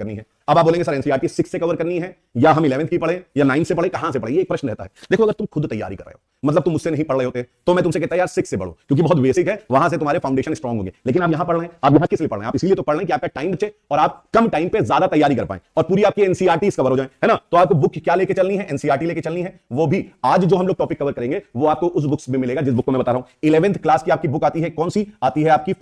करनी है। अब आप बोलेंगे सर एनसीईआरटी 6 से कवर करनी है या हम 11th की पढ़े या 9 से पढ़े, कहां से पढ़े, ये एक प्रश्न रहता है। देखो अगर तुम खुद तैयारी कर रहे हो, मतलब तुम मुझसे नहीं पढ़ रहे होते तो मैं तुमसे कहता यार 6 से पढ़ो, क्योंकि बहुत बेसिक है, वहां से तुम्हारे फाउंडेशन स्ट्रांग होंगे। लेकिन आप यहां पढ़ रहे हैं, आप यहां किस लिए पढ़ रहे हैं? आप इसलिए तो पढ़ रहे हैं कि आपका टाइम बचे और आप कम टाइम पे ज्यादा तैयारी कर पाए और पूरी आपकी एनसीईआरटी कवर हो जाए, है ना। तो आपको बुक क्या लेके चलनी है? एनसीईआरटी लेके चलनी है। वो भी आज जो हम लोग टॉपिक कवर करेंगे वो आपको उस बुक्स में मिलेगा जिस बुक को मैं बता रहा हूं। 11th क्लास की आपकी बुक आती है, कौन सी आती है? आपकी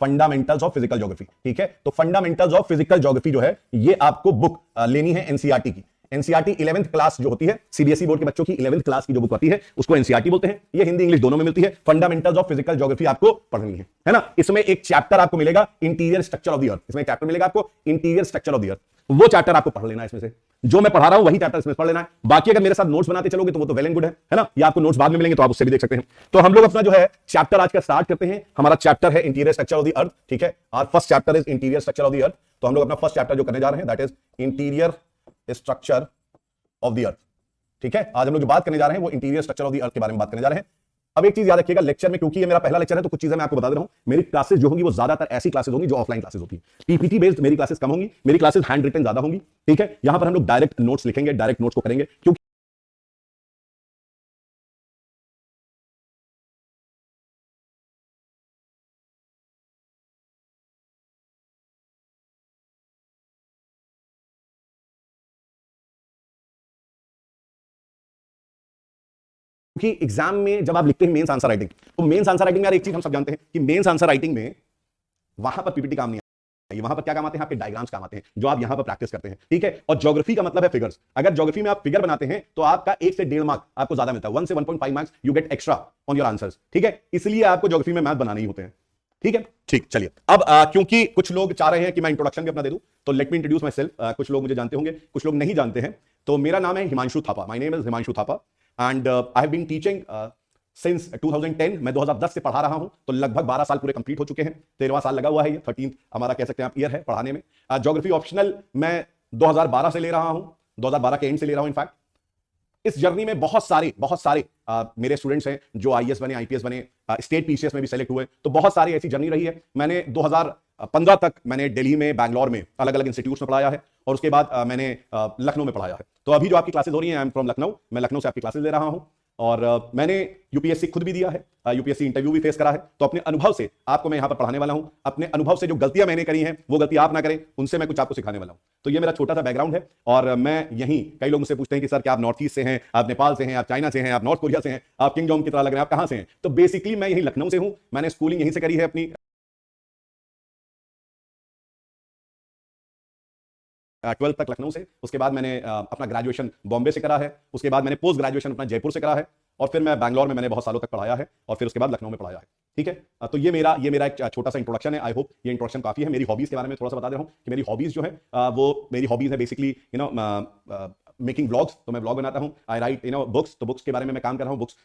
फंडामेंटल्स ऑफ फिजिकल ज्योग्राफी। ठीक है, तो फंडामेंटल्स ऑफ फिजिकल ज्योग्राफी जो है ये आपको बुक लेनी है एनसीईआरटी की। एनसीईआरटी 11th क्लास जो होती है, सीबीएसई बोर्ड के बच्चों की 11th क्लास की जो बुक होती है उसको एनसीईआरटी बोलते हैं। ये हिंदी इंग्लिश दोनों में मिलती है। फंडामेंटल्स ऑफ फिजिकल ज्योग्राफी आपको पढ़नी है ना। इसमें एक चैप्टर आपको मिलेगा इंटीरियर स्ट्रक्चर ऑफ द अर्थ। इसमें एक चैप्टर मिलेगा आपको इंटीरियर स्ट्रक्चर ऑफ द अर्थ। वो चैप्टर आपको पढ़ लेना है, इसमें से जो मैं पढ़ा रहा हूं वही चैप्टर इसमें पढ़ लेना है। बाकी अगर मेरे साथ नोट्स बनाते चलोगे तो वो तो वेल एंड गुड है ना। या आपको नोट्स बाद में मिलेंगे तो आप उससे भी देख सकते हैं। तो हम लोग अपना जो है चैप्टर आज का स्टार्ट करते हैं। हमारा चैप्टर है इंटीरियर स्ट्रक्चर ऑफ द अर्थ। ठीक है, और first chapter is interior structure of the अर्थ। तो हम लोग अपना फर्स्ट चैप्टर जो करने जा रहे हैं that is interior structure of the अर्थ। ठीक है, आज हम लोग जो बात करने जा रहे हैं वो इंटीरियर स्ट्रक्चर ऑफ द अर्थ के बारे में बात करने जा रहे हैं। अब एक चीज याद रखिएगा, लेक्चर में, क्योंकि ये मेरा पहला लेक्चर है तो कुछ चीजें मैं आपको बता दे रहा हूं। मेरी क्लासेस जो होंगी वो ज्यादातर ऐसी क्लासेस होंगी जो ऑफलाइन क्लासेस होती है। पीपीटी बेस्ड मेरी क्लासेस कम होंगी, मेरी क्लासेस हैंड रिटन ज्यादा होंगी। ठीक है, यहां पर हम लोग डायरेक्ट नोट्स लिखेंगे, डायरेक्ट नोट्स को करेंगे, क्योंकि एग्जाम में जब आप लिखते हैं मेंस आंसर राइटिंग, तो मेंस आंसर राइटिंग में यार एक चीज हम सब जानते हैं कि मेंस आंसर राइटिंग में वहां पर पीपीटी काम नहीं है। वहां पर क्या काम आते हैं? आपके डायग्राम्स काम आते हैं जो आप यहां पर प्रैक्टिस करते हैं। ठीक है, और ज्योग्राफी का मतलब है फिगर्स। अगर ज्योग्राफी में आप फिगर बनाते हैं तो आपका 1 से 1.5 मार्क आपको ज्यादा मिलता है। 1 से 1.5 marks you get extra on your answers. ठीक है, इसलिए आपको ज्योग्राफी में मैथ बनाने ही होते हैं। ठीक है, ठीक, चलिए अब क्योंकि कुछ लोग चाह रहे हैं कि मैं इंट्रोडक्शन भी अपना दे दूं, तो let me introduce my self. कुछ लोग मुझे जानते होंगे, कुछ लोग नहीं जानते हैं। तो मेरा नाम है Himanshu Thapa. My name is Himanshu Thapa and I have been teaching since 2010। मैं 2010 से पढ़ा रहा हूं, तो लगभग 12 साल पूरे कंप्लीट हो चुके हैं। 13वां साल लगा हुआ है, ये 13th हमारा कह सकते हैं आप ईयर है पढ़ाने में। ज्योग्राफी ऑप्शनल मैं 2012 से ले रहा हूं, 2012 के एंड से ले रहा हूं। इनफैक्ट इस जर्नी में बहुत सारे मेरे स्टूडेंट्स हैं जो आईएएस बने, आईपीएस बने, स्टेट पीसीएस में भी सेलेक्ट हुए। तो बहुत सारी ऐसी जर्नी रही है। मैंने 2015 तक मैंने दिल्ली में, बैंगलोर में अलग अलग इंस्टीट्यूट्स में पढ़ाया है और उसके बाद मैंने लखनऊ में पढ़ाया है। तो अभी जो आपकी क्लासेस हो रही हैं, आई एम फ्रॉम लखनऊ, मैं लखनऊ से आपकी क्लासेस ले रहा हूं। और मैंने यूपीएससी खुद भी दिया है, यूपीएससी इंटरव्यू भी फेस करा है। तो अपने अनुभव से आपको मैं यहां पर पढ़ाने वाला हूं। अपने अनुभव से जो गलतियां मैंने करी हैं वो गलती आप ना करें, उनसे मैं कुछ आपको सिखाने वाला हूं। तो ये मेरा छोटा सा बैकग्राउंड है। और मैं यहीं, कई लोग मुझसे पूछते हैं कि सर क्या आप नॉर्थ ईस्ट से हैं, आप नेपाल से हैं, आप चाइना से हैं, आप नॉर्थ कोरिया से हैं, आप किंगडम की तरह लग रहे हैं, आप कहां से हैं? तो बेसिकली मैं यहीं लखनऊ से हूं। मैंने स्कूलिंग यहीं से करी है अपनी, 12th तक लखनऊ से। उसके बाद मैंने अपना ग्रेजुएशन बॉम्बे से करा है। उसके बाद मैंने पोस्ट ग्रेजुएशन अपना जयपुर से करा है। और फिर मैं बैंगलोर में मैंने बहुत सालों तक पढ़ाया है और फिर उसके बाद लखनऊ में पढ़ाया है। ठीक है, तो ये मेरा एक छोटा सा इंट्रोडक्शन है। आई होप ये इंट्रोडक्शन काफी है। मेरी हॉबीज के बारे में थोड़ा सा बता दे रहा हूँ कि मेरी हॉबीज जो है वो मेरी हॉबीज है बेसिकली मेकिंग व्लॉग्स। तो मैं व्लॉग बनाता हूँ। आई राइट बुक्स, तो बुक्स के बारे में मैं काम कर रहा हूँ, बुक्स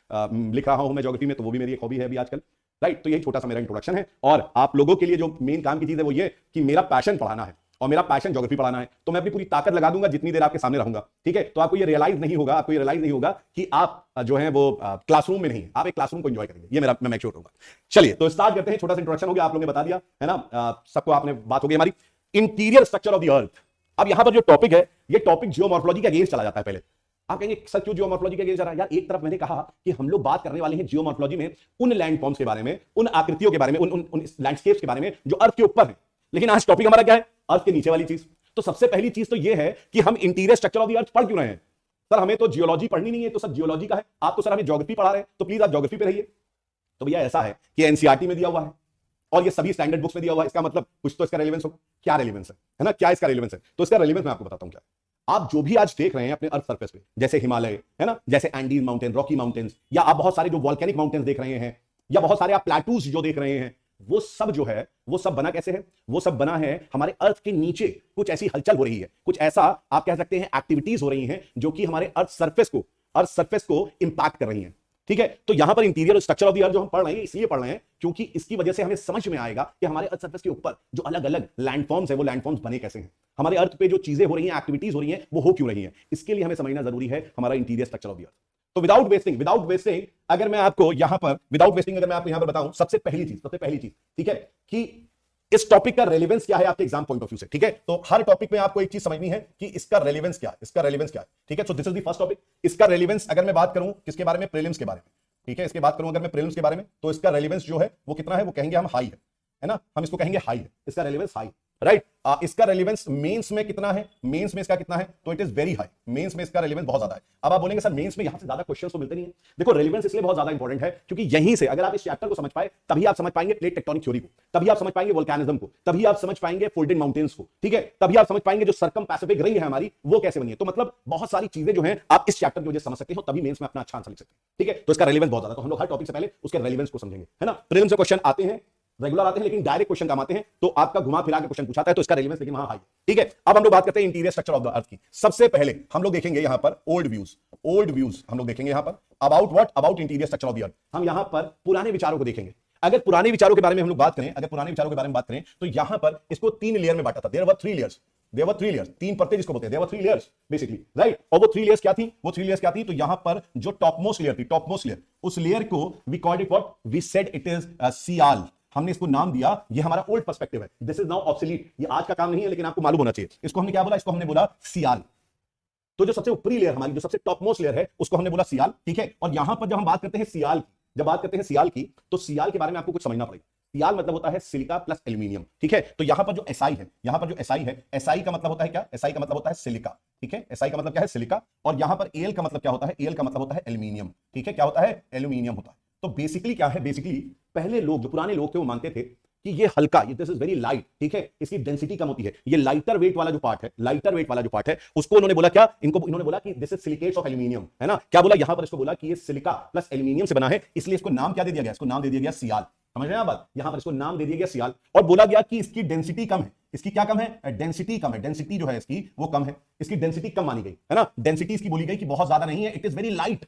लिख रहा हूँ मैं ज्योग्राफी में, तो वो भी मेरी एक हॉबी है अभी आजकल। राइट, तो यही छोटा सा मेरा इंट्रोडक्शन है। और आप लोगों के लिए जो मेन काम की चीज है वो ये कि मेरा पैशन पढ़ाना है और मेरा पैशन ज्योग्राफी पढ़ाना है। तो मैं अपनी पूरी ताकत लगा दूंगा जितनी देर आपके सामने रहूंगा। ठीक है, तो आपको ये रियलाइज नहीं होगा कि आप जो है वो क्लासरूम में नहीं, आप एक क्लासरूम को एंजॉय करेंगे। ये मैं मेक श्योर होगा। चलिए तो स्टार्ट करते हैं। छोटा सा इंट्रोडक्शन हो गया, आप लोगों ने बता दिया है ना, सबको आपने बात हो गई हमारी इंटीरियर स्ट्रक्चर ऑफ द अर्थ। अब यहां पर जो टॉपिक है, ये टॉपिक जियोमॉर्फोलॉजी के अगेंस्ट चला जाता है। पहले आप कहेंगे सर क्यों जियोमॉर्फोलॉजी के अगेंस्ट जा रहा है? यार एक तरफ मैंने कहा कि हम लोग बात करने वाले हैं जियोमॉर्फोलॉजी में उन लैंडफॉर्म्स के बारे में, उन आकृतियों के बारे में, उन लैंडस्केप्स के बारे में जो अर्थ के ऊपर है। लेकिन आज टॉपिक हमारा क्या है? अर्थ के नीचे वाली चीज। तो सबसे पहली चीज तो यह है कि हम इंटीरियर स्ट्रक्चर ऑफ द अर्थ पढ़ क्यों रहे हैं? सर हमें तो जियोलॉजी पढ़नी नहीं है, तो सब जियोलॉजी का है। आप तो सर हमें ज्योग्राफी पढ़ा रहे हैं, तो प्लीज आप ज्योग्राफी पे रहिए। तो भैया ऐसा है कि एनसीईआरटी में दिया हुआ है और ये सभी स्टैंडर्ड बुक्स में दिया हुआ है। इसका मतलब कुछ तो इसका रेलेवेंस होगा। क्या रेलेवेंस है ना? क्या इसका रेलेवेंस है? तो इसका रेलेवेंस मैं आपको बताता हूं क्या। आप जो भी आज देख रहे हैं अपने अर्थ सरफेस पे, जैसे हिमालय है ना, जैसे एंडीज माउंटेन, रॉकी माउंटेन्स, या आप बहुत सारे जो वॉल्केनिक माउंटेन्स देख रहे हैं, या बहुत सारे आप प्लेटूज जो देख रहे हैं, वो सब जो है वो सब बना कैसे है? वो सब बना है हमारे अर्थ के नीचे कुछ ऐसी हलचल हो रही है, कुछ ऐसा आप कह सकते हैं एक्टिविटीज हो रही हैं जो कि हमारे अर्थ सरफेस को इंपैक्ट कर रही हैं। ठीक है, तो यहां पर इंटीरियर स्ट्रक्चर ऑफ द अर्थ जो हम पढ़ रहे हैं इसलिए पढ़ रहे हैं क्योंकि इसकी वजह से हमें समझ में आएगा कि हमारे अर्थ सरफेस के ऊपर जो अलग अलग लैंडफॉर्म्स है वो लैंडफॉर्म्स बने कैसे हैं, हमारे अर्थ पे जो चीजें हो रही हैं, एक्टिविटीज हो रही हैं, वो हो क्यों रही हैं। इसके लिए हमें समझना जरूरी है हमारा इंटीरियर स्ट्रक्चर ऑफ द अर्थ। तो विदाउट वेस्टिंग अगर मैं आपको यहां पर बताऊं, सबसे पहली चीज, ठीक है, कि इस टॉपिक का रेलेवेंस क्या है आपके एग्जाम पॉइंट ऑफ व्यू से, ठीक है। तो हर टॉपिक में आपको एक चीज समझनी है कि इसका रेलेवेंस क्या है, इसका रेलेवेंस क्या है, ठीक है। So this is the first topic. इसका रेलेवेंस अगर मैं बात करूं किसके बारे में, प्रीलिम्स के बारे में, ठीक है। इसके बात करूं अगर मैं प्रीलिम्स के बारे में, तो इसका रेलेवेंस जो है वो कितना है, वो कहेंगे हम हाई है ना, हम इसको कहेंगे हाई है, इसका रेलेवेंस हाई, राइट। इसका रेलेवेंस मेंस में कितना है, मेंस में इसका कितना है, तो it is very high, mains में इसका रेलेवेंस बहुत ज्यादा है। अब आप बोलेंगे सर मेंस में यहां से ज्यादा क्वेश्चंस तो मिलते नहीं है। देखो रेलेवेंस इसलिए बहुत ज्यादा इंपॉर्टेंट है क्योंकि यहीं से अगर आप इस चैप्टर को समझ पाए तभी आप समझ पाएंगे प्लेट टेक्टोनिक थ्योरी को, तभी आप समझ पाएंगे वोल्केनिज्म को, तभी आप समझ पाएंगे फोल्डेड माउंटेन्स को, ठीक है। तभी आप समझ पाएंगे जो सर्कम पैसिफिक रिंग है हमारी वो कैसे बनी है। तो मतलब बहुत सारी चीजें जो है आप इस चैप्टर की वजह से समझ सकते हो, तभी मेंस में अपना अच्छा आंसर लिख सकते हैं, ठीक है। तो इसका रेलेवेंस बहुत ज्यादा, तो हम लोग हर टॉपिक से पहले उसके रेलेवेंस को समझेंगे, है ना। प्रीलिम्स से क्वेश्चन आते हैं, रेगुलर आते हैं, लेकिन डायरेक्ट क्वेश्चन कम आते हैं, तो आपका घुमा फिरा के क्वेश्चन पूछाता है, तो इसका रेलेवेंस लेकिन वहां हाई, ठीक है। अब हम लोग बात करते हैं इंटीरियर स्ट्रक्चर ऑफ द अर्थ की। सबसे पहले हम लोग देखेंगे यहां पर ओल्ड व्यूज हम लोग देखेंगे यहां पर about what, about interior structure of the अर्थ। हम यहां पर पुराने विचारों को देखेंगे। अगर पुराने विचारों के बारे में हम लोग बात करें, अगर पुराने विचारों के बारे में बात करें तो यहां पर इसको 3 लेयर में बांटा था। देयर वर 3 लेयर्स, 3 परतें जिसको बोलते हैं, there were 3 layers basically, right. और वो 3 लेयर्स क्या थी, वो 3 लेयर्स क्या थी, तो यहां पर जो टॉपमोस्ट लेयर थी, टॉपमोस्ट लेयर, उस लेयर को we called it what, we said it is sial. हमने इसको नाम दिया, ये हमारा ओल्ड पर्सपेक्टिव है, दिस इज नाउ ऑब्सोलीट, ये आज का काम नहीं है लेकिन आपको मालूम होना चाहिए। इसको हमने क्या बोला, इसको हमने बोला सियाल। तो जो सबसे ऊपरी लेयर हमारी, जो सबसे टॉपमोस्ट लेयर है, उसको हमने बोला सियाल, ठीक है। और यहां पर जब हम बात करते हैं सियाल की, जब बात करते हैं सियाल की, तो सियाल के बारे में आपको कुछ समझना पड़ेगा। सियाल मतलब होता है सिलिका प्लस एल्यूमिनियम, ठीक है। तो यहां पर जो एसआई है, यहां पर जो एसआई है, एसआई का मतलब होता है क्या, एसआई का मतलब होता है सिलिका, ठीक है। एसआई का मतलब क्या है, सिलिका। और यहां पर एल का मतलब क्या होता है, एल का मतलब होता है एल्यूमिनियम, ठीक है। क्या होता है, एल्यूमिनियम होता है। तो बेसिकली क्या है, बेसिकली पहले लोग, जो पुराने लोग थे, वो मानते थे कि ये हल्का, दिस इज वेरी लाइट, ठीक है, इसकी डेंसिटी कम होती है। ये लाइटर वेट वाला जो पार्ट है, लाइटर वेट वाला जो पार्ट है, उसको उन्होंने बोला क्या, इन्होंने बोला कि this is silicates of aluminium, है ना। क्या बोला यहां पर, इसको बोला कि ये सिलिका प्लस एल्यूमिनियम से बना है, इसलिए इसको नाम क्या दे दिया गया, इसको नाम दे दिया गया सियाल। समझ रहे हैं बात, यहां पर इसको नाम दे दिया गया सियाल। और बोला गया कि इसकी डेंसिटी कम है, इसकी क्या कम है, डेंसिटी कम है, डेंसिटी जो है इसकी वो कम है, इसकी डेंसिटी कम मानी गई, है ना। डेंसिटी इसकी बोली गई कि बहुत ज्यादा नहीं है, इट इज वेरी लाइट,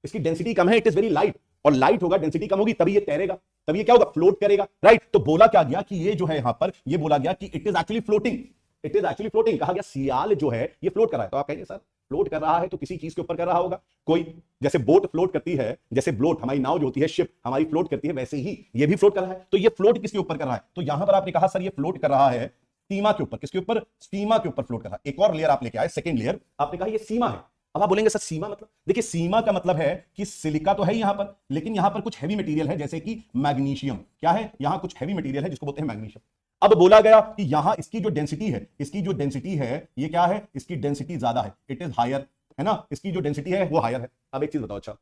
इसकी डेंसिटी कम है, इट इज वेरी लाइट। और लाइट होगा, डेंसिटी कम होगी, तभी ये तैरेगा, तभी ये क्या होगा, फ्लोट करेगा, राइट। तो बोला क्या गया कि ये जो है यहां पर, ये बोला गया कि it is actually floating, it is actually floating. कहा गया सियाल जो है ये फ्लोट कर रहा है। तो आप कहेंगे सर फ्लोट कर रहा है तो किसी चीज के ऊपर कर रहा होगा, कोई जैसे बोट फ्लोट करती है, जैसे बोट हमारी नाव जो होती है, शिप हमारी फ्लोट करती है, वैसे ही ये भी फ्लोट कर रहा है। तो ये फ्लोट किसके ऊपर कर रहा है, तो यहां पर आपने कहा सर ये फ्लोट कर रहा है सीमा के ऊपर, किसके ऊपर, सीमा के ऊपर फ्लोट कर रहा है। एक और लेयर आप लेके आए, सेकंड लेयर, आपने कहा ये सीमा है। अब आप बोलेंगे सर सीमा मतलब, देखिए सीमा का मतलब है कि सिलिका तो है यहां पर, लेकिन यहां पर कुछ हैवी मटेरियल है, जैसे कि मैग्नीशियम। क्या है, यहां कुछ हैवी मटेरियल है जिसको बोलते हैं मैग्नीशियम। अब बोला गया कि यहां इसकी जो डेंसिटी है, इसकी जो डेंसिटी है ये क्या है, इसकी डेंसिटी ज्यादा है, इट इज हायर, है ना, इसकी जो डेंसिटी है वो हायर है। अब एक चीज बताओ, अच्छा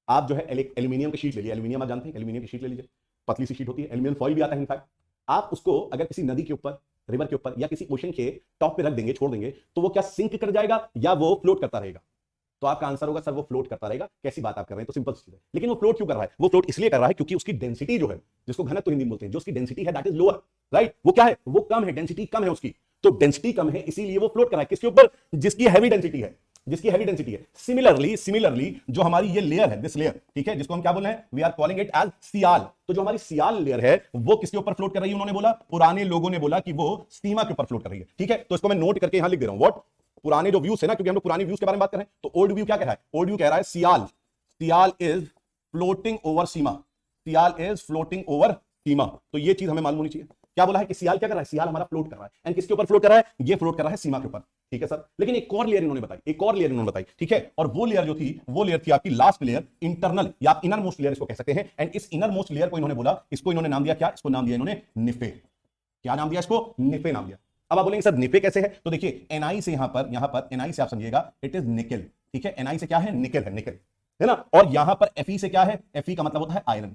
आप जो है एल्यूमिनियम की शीट ले लीजिए, एल्यूमिनियम आप जानते हैं, एल्यूमिनियम की शीट ले लीजिए, पतली सी शीट होती है, एल्यूमिनियम फॉइल भी आता है इनफैक्ट। आप उसको अगर किसी नदी के ऊपर, रिवर के ऊपर, या किसी ओशन के टॉप पे रख देंगे, छोड़ देंगे, तो वो क्या सिंक कर जाएगा या वो फ्लोट करता रहेगा, तो आपका आंसर होगा सर वो फ्लोट करता रहेगा। कैसी बात आप कर रहे हैं, तो सिंपल चीज है। लेकिन वो फ्लोट क्यों कर रहा है, वो फ्लोट इसलिए कर रहा है क्योंकि उसकी डेंसिटी जो है, जिसको घनत्व हिंदी में बोलते हैं, जो उसकी डेंसिटी है दैट इज लोअर, राइट। वो क्या है, वो कम है, डेंसिटी कम है उसकी, तो डेंसिटी कम है इसीलिए वो फ्लोट कर रहा है। किसके ऊपर, जिसकी हैवी डेंसिटी है, जिसकी हैवी डेंसिटी है। सिमिलरली जो हमारी ये लेयर है, दिस लेयर, ठीक है, जिसको हम क्या बोल रहे हैं, we are calling it as sial. तो जो हमारी सियाल लेयर है वो किसके ऊपर फ्लोट कर रही है, उन्होंने बोला, पुराने लोगों ने बोला कि वो सीमा के ऊपर फ्लोट कर रही है, ठीक है। तो इसको मैं नोट करके यहां लिख दे रहा हूं, व्हाट, पुराने जो व्यूज है ना, क्योंकि हम लोग पुराने व्यूज के बारे में बात कर रहे हैं, तो ओल्ड व्यू क्या कह रहा है, ओल्ड व्यू कह रहा है sial is floating over sima, sial is floating over sima. तो ये चीज हमें मालूम होनी चाहिए। क्या बोला है कि सियाल क्या कर रहा है, सियाल हमारा फ्लोट कर रहा है, एंड किसके ऊपर फ्लोट कर रहा है, ये फ्लोट कर रहा है सीमा के ऊपर, ठीक है सर। लेकिन एक और लेयर इन्होंने बताई, एक और लेयर इन्होंने बताई, ठीक है। और वो लेयर जो थी, वो लेयर थी आपकी लास्ट लेयर, इंटरनल या आप इनर मोस्ट लेयर इसको कह सकते हैं। एंड इस इनर मोस्ट लेयर को इन्होंने बोला, इसको इन्होंने नाम दिया क्या, इसको नाम दिया इन्होंने निफे। क्या नाम दिया इसको, निफे नाम दिया। अब आप बोलेंगे सर निफे कैसे है, तो देखिए एनआई से यहां पर एनआई से आप समझिएगा, इट इज निकल, ठीक है। एनआई से क्या है, निकल है, निकल, है ना। और यहां पर एफई से क्या है, एफई का मतलब होता है आयरन,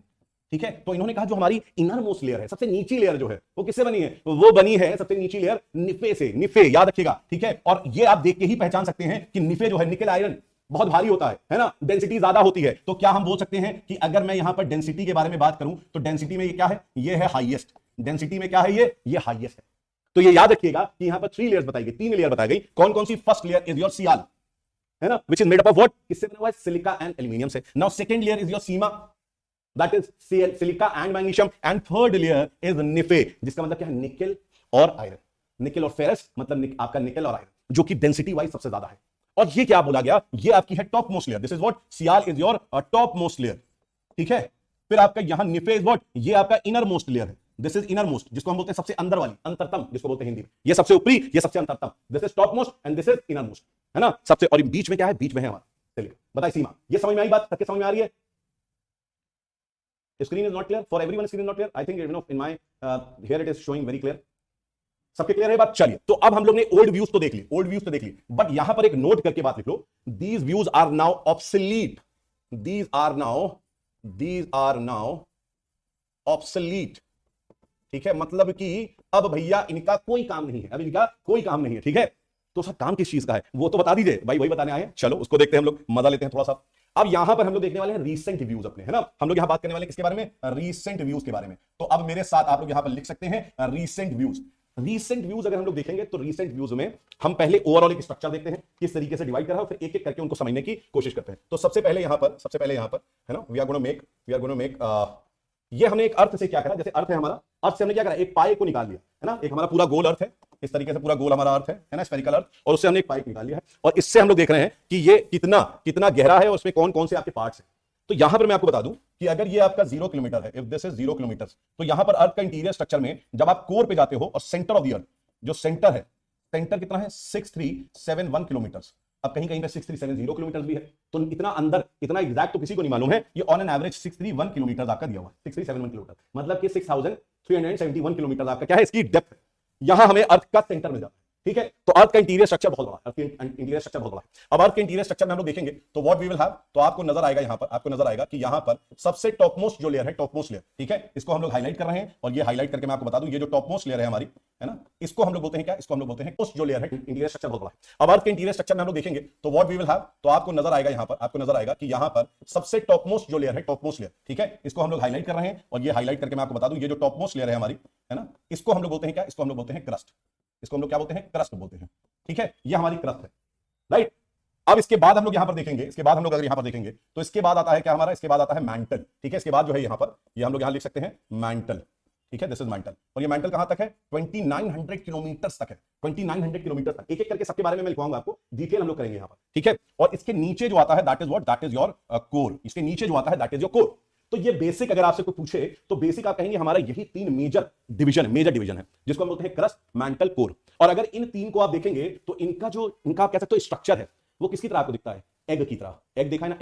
ठीक है। तो इन्होंने कहा जो हमारी इनर मोस्ट लेयर है, सबसे नीची लेयर जो है, वो किससे बनी है, वो बनी है सबसे नीची लेयर निफे से, निफे याद रखिएगा, ठीक है। और ये आप देख के ही पहचान सकते हैं कि निफे जो है, निकल आयरन बहुत भारी होता है ना, डेंसिटी ज्यादा होती है। तो क्या हम बोल सकते हैं कि अगर मैं यहां पर डेंसिटी के बारे में बात करूं, तो डेंसिटी में ये क्या है, ये है हाईएस्ट, डेंसिटी में क्या है, ये हाईएस्ट है। तो ये याद रखिएगा कि यहां पर 3 लेयर्स बताई गई, 3 लेयर बताई गई। कौन कौन सी, first layer is your sial, है ना, which is made up of what, किससे बना हुआ है, सिलिका एंड एल्यूमिनियम से। Now second layer is your sima, that is silica and magnesium. And third layer is nife, जिसका मतलब क्या है, निकल और आयरन, निकल और फेरस, मतलब आपका निकल और आयरन, जो कि डेंसिटी वाइज सबसे ज्यादा है। और ये क्या बोला गया, ये आपकी है top most layer, this is what, sial is your top most layer, ठीक है। फिर आपका यहां निफे इज व्हाट, ये आपका इनर मोस्ट लेयर है, दिस इज इनर मोस्ट, जिसको हम बोलते हैं सबसे अंदर वाली, अंतरतम जिसको बोलते हैं हिंदी में, ये सबसे ऊपरी, ये सबसे अंतरतम, this is topmost and this is innermost, है ना, सबसे, और बीच में क्या है, बीच में है हमारा, चलिए बताइए सीमा, ये समझ में आई बात, सबके समझ में आ रही है? Screen is not clear for everyone, screen is not clear, I think in my here it is showing very clear, सबके क्लियर है बात? चलिए, तो अब हम लोग ने ओल्ड व्यूज तो देख ली, ओल्ड व्यूज तो देख ली, बट यहां पर एक नोट करके बात लिख लो, these views are now obsolete, these are now obsolete, ठीक है, मतलब कि अब भैया इनका कोई काम नहीं है, अब इनका कोई काम नहीं है, ठीक है, तो सब काम किस चीज का है वो तो बता दीजिए भाई, वही बताने आए हैं, चलो उसको देखते हैं, हम लोग मजा लेते हैं थोड़ा सा। अब यहां पर हम लोग देखने वाले हैं रीसेंट व्यूज अपने, है ना, हम लोग यहां बात करने वाले हैं किसके बारे में, रीसेंट व्यूज के बारे में, तो अब मेरे साथ आप लोग यहां पर लिख सकते हैं रीसेंट व्यूज। रीसेंट व्यूज अगर हम लोग देखेंगे तो रीसेंट व्यूज में हम पहले ओवरऑल एक स्ट्रक्चर देखते हैं, किस तरीके से डिवाइड करा है, और फिर एक एक करके उनको समझने की कोशिश करते हैं। तो सबसे पहले यहां पर है ना, वी आर गोना मेक ये हमने एक अर्थ से क्या करा, जैसे अर्थ है हमारा, अर्थ से हमने क्या करा, एक पाए को निकाल लिया, है ना, एक हमारा पूरा गोल अर्थ है, इस तरीके से पूरा गोल हमारा अर्थ है ना, स्फेरिकल अर्थ, और उससे हमने एक पाइप निकाल लिया है, और इससे हम लोग देख रहे हैं कि ये कितना कितना गहरा है और उसमें कौन कौन से आपके पार्ट्स हैं। तो यहां पर मैं आपको बता दूं कि अगर ये आपका 0 किलोमीटर है, इफ दिस इज 0 किलोमीटर, तो यहां पर अर्थ का इंटीरियर स्ट्रक्चर में जब आप कोर पे जाते हो और सेंटर ऑफ द अर्थ, जो सेंटर है, सेंटर कितना है, 6371 किलोमीटर, अब कहीं कहीं पे 6370 किलोमीटर भी है, तो इतना अंदर, इतना एग्जैक्ट तो किसी को नहीं मालूम है, ये ऑन एन एवरेज 631 किलोमीटर आपका दिया हुआ, 631 किलोमीटर, मतलब कि 6371 किलोमीटर आपका क्या है, इसकी डेप्थ, यहां हमें अर्थ का सेंटर मिल जाता है, ठीक है, तो अर्थ का इंटीरियर स्ट्रक्चर बहुत बड़ा, अर्थ का इंटीरियर स्ट्रक्चर बहुत बड़ा है। अब अर्थ के इंटीरियर स्ट्रक्चर में हम लोग देखेंगे तो व्हाट वी विल हैव, तो आपको नजर आएगा यहां पर, आपको नजर आएगा कि यहां पर सबसे टॉप मोस्ट जो लेयर है, टॉप मोस्ट लेयर, ठीक है, इसको हम लोग हाईलाइट कर रहे हैं, और ये हाईलाइट करके मैं आपको बता दूं, ये जो टॉप मोस्ट लेयर है हमारी, है ना, इसको हम लोग बोलते हैं क्या, इसको हम लोग बोलते हैं मोस्ट जो लेयर है, इंटीरियर स्ट्रक्चर बहुत बड़ा है। अब अर्थ के इंटीरियर स्ट्रक्चर में हम लोग देखेंगे तो व्हाट वी विल हैव, तो आपको नजर आएगा यहां पर, आपको नजर आएगा कि यहां पर सबसे टॉप मोस्ट जो लेयर है, टॉप मोस्ट लेयर, ठीक है, इसको हम लोग हाईलाइट कर रहे हैं, और ये हाईलाइट करके मैं आपको बता दूं, ये जो टॉप मोस्ट लेयर है हमारी, है ना, इसको हम लोग बोलते हैं क्या, इसको हम लोग बोलते हैं क्रस्ट, इसको हम लोग क्या बोलते हैं, क्रस्ट बोलते हैं, ठीक है, ये हमारी क्रस्ट है, राइट। अब इसके बाद हम लोग यहां पर देखेंगे, इसके बाद हम लोग अगर यहां पर देखेंगे तो इसके बाद आता है क्या हमारा, इसके बाद आता है मैंटल, ठीक है, इसके बाद जो है यहां पर, ये हम लोग यहां लिख सकते हैं मैंटल, ठीक है, दिस इज मैंटल, और ये मैंटल कहां तक है, 2900 किलोमीटर तक है, 2900 किलोमीटर तक, एक एक करके सबके बारे में मैं लिखवाऊंगा आपको, डिटेल हम लोग करेंगे यहां पर, ठीक है, और इसके नीचे जो आता है that is what, that is your core, इसके नीचे जो आता है दैट इज योर कोर। तो ये बेसिक अगर आपसे कोई पूछे तो बेसिक आप कहेंगे हमारा यही तीन मेजर डिवीजन है, जिसको हम बोलते हैं क्रस्ट, मैंटल, कोर। और अगर इन तीन को आप देखेंगे तो इनका आप कह सकते हो स्ट्रक्चर है, वो किसकी तरह आपको दिखता है, एग की तरह, एग देखा है ना,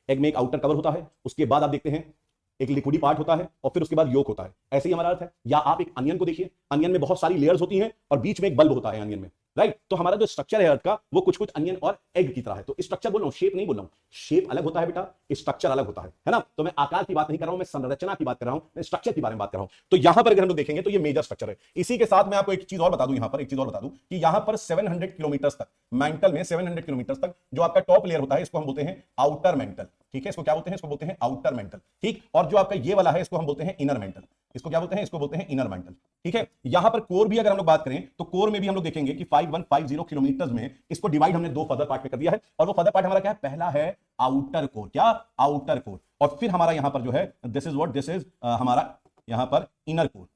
एग में एक आउटर कवर होता है, उसके बाद आप देखते हैं एक लिक्विडी पार्ट होता है, और फिर उसके बाद योक होता है, ऐसे ही हमारा अर्थ है। या आप एक अनियन को देखिए, अनियन में बहुत सारी लेयर्स होती हैं और बीच में एक बल्ब होता है अनियन में, राइट। तो हमारा जो स्ट्रक्चर है अर्थ का वो कुछ कुछ अनियन और एग की तरह है। तो स्ट्रक्चर बोल रहा हूं, शेप नहीं बोल रहा हूं, शेप अलग होता है बेटा, स्ट्रक्चर अलग होता है ना। तो मैं आकार की बात नहीं कर रहा हूं, मैं संरचना की बात कर रहा हूं, मैं स्ट्रक्चर के बारे में बात कर रहा हूं। तो यहां पर अगर हम लोग देखेंगे तो ये मेजर स्ट्रक्चर है। इसी के साथ मैं आपको एक चीज और बता दूं, यहां पर एक चीज और बता दूं कि यहां पर 700 किलोमीटर तक, मेंटल में 700 किलोमीटर तक जो आपका टॉप लेयर होता है इसको हम बोलते हैं आउटर मेंटल, ठीक है, इसको क्या बोलते हैं, इसको बोलते हैं आउटर मेंटल, ठीक। और जो आपका ये वाला है इसको हम बोलते हैं इनर मेंटल, इसको क्या बोलते हैं, इसको बोलते हैं इनर मेंटल, ठीक है। यहां पर कोर भी अगर हम लोग बात करें तो कोर में भी हम लोग देखेंगे कि 5150 किलोमीटर में इसको डिवाइड हमने दो फर्दर पार्ट में कर दिया है, और वो फर्दर पार्ट हमारा क्या है, पहला है आउटर कोर, क्या, आउटर कोर, और फिर हमारा यहां पर जो है this is what, this is हमारा यहां पर इनर कोर,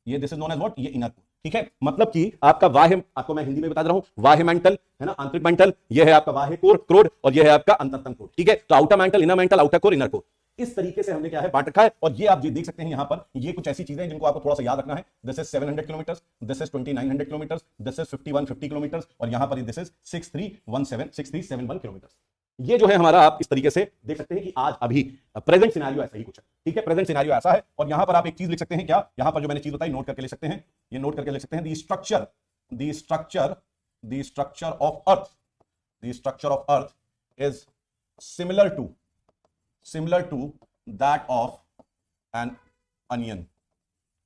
ये this is known as what, ये इनर कोर, ठीक है। मतलब कि आपका बाह्य, आपको मैं हिंदी में बता रहा हूं, बाह्य मेंटल है ना, आंतरिक मेंटल, ये है आपका बाह्य कोर, क्रोड, और ये है आपका अंतरतम कोर, ठीक है। तो outer mental, inner mental, outer core, inner core, इस तरीके से हमने क्या है बांट रखा है। और ये आप देख सकते हैं यहां पर, ये कुछ ऐसी चीजें जिनको आपको थोड़ा सा याद रखना है। This is 700 kilometre, this is 2900 kilometre, this is 5150 kilometre, और यहां पर दिस इज 6371 किलोमीटर। ये जो है हमारा, आप इस तरीके से देख सकते हैं कि आज अभी प्रेजेंट सिनेरियो ऐसा ही कुछ है, ठीक है, प्रेजेंट सिनेरियो ऐसा है। और यहां पर आप एक चीज लिख सकते हैं, क्या, यहां पर जो मैंने चीज बताई नोट करके लिख सकते हैं, ये नोट करके लिख सकते हैं, the structure of earth is similar to that of an onion,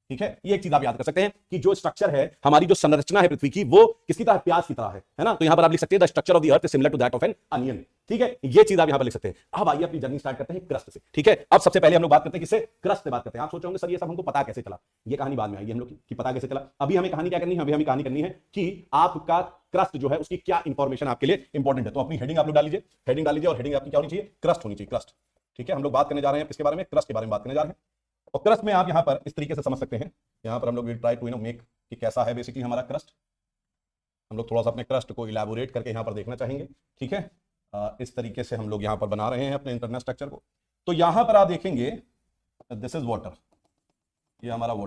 ठीक है। ये एक चीज आप याद कर सकते हैं कि जो स्ट्रक्चर है, हमारी जो संरचना है पृथ्वी की, वो किसकी तरह, प्याज की तरह है ना। तो यहां पर आप लिख सकते हैं the structure of the earth is similar to that of an onion, ठीक है। ये चीज आप यहां पर लिख सकते हैं। अब आइए अपनी जर्नी स्टार्ट करते हैं क्रस्ट से, ठीक है। अब सबसे पहले हम लोग बात करते हैं किससे, क्रस्ट से बात करते हैं। आप सोच रहे होंगे सर ये सब हमको पता कैसे चला, ये कहानी बाद में आएगी हम लोग की पता कैसे चला। अभी हमें कहानी क्या करनी है, अभी हमें कहानी करनी है कि आपका क्रस्ट जो है उसकी क्या इंफॉर्मेशन आपके लिए इंपॉर्टेंट है। तो अपनी हेडिंग आप लोग डाल लीजिए, हेडिंग डाल लीजिए, और हेडिंग आपकी क्या होनी चाहिए, क्रस्ट होनी चाहिए, क्रस्ट, ठीक है। हम लोग बात करने जा रहे हैं किसके बारे में, क्रस्ट के बारे में बात करने जा रहे हैं। और क्रस्ट में आप यहां पर इस तरीके से समझ सकते हैं, यहां पर हम लोग विल ट्राई टू मेक कि कैसा है बेसिकली हमारा क्रस्ट। हम लोग थोड़ा सा अपने क्रस्ट को इलैबोरेट करके यहां पर देखना चाहेंगे, ठीक है। इस तरीके से हम लोग यहां पर बना रहे हैं अपने इंटरनल स्ट्रक्चर को। तो यहां पर आप देखेंगे दिस इज वाटर, ये हमारा वाटर,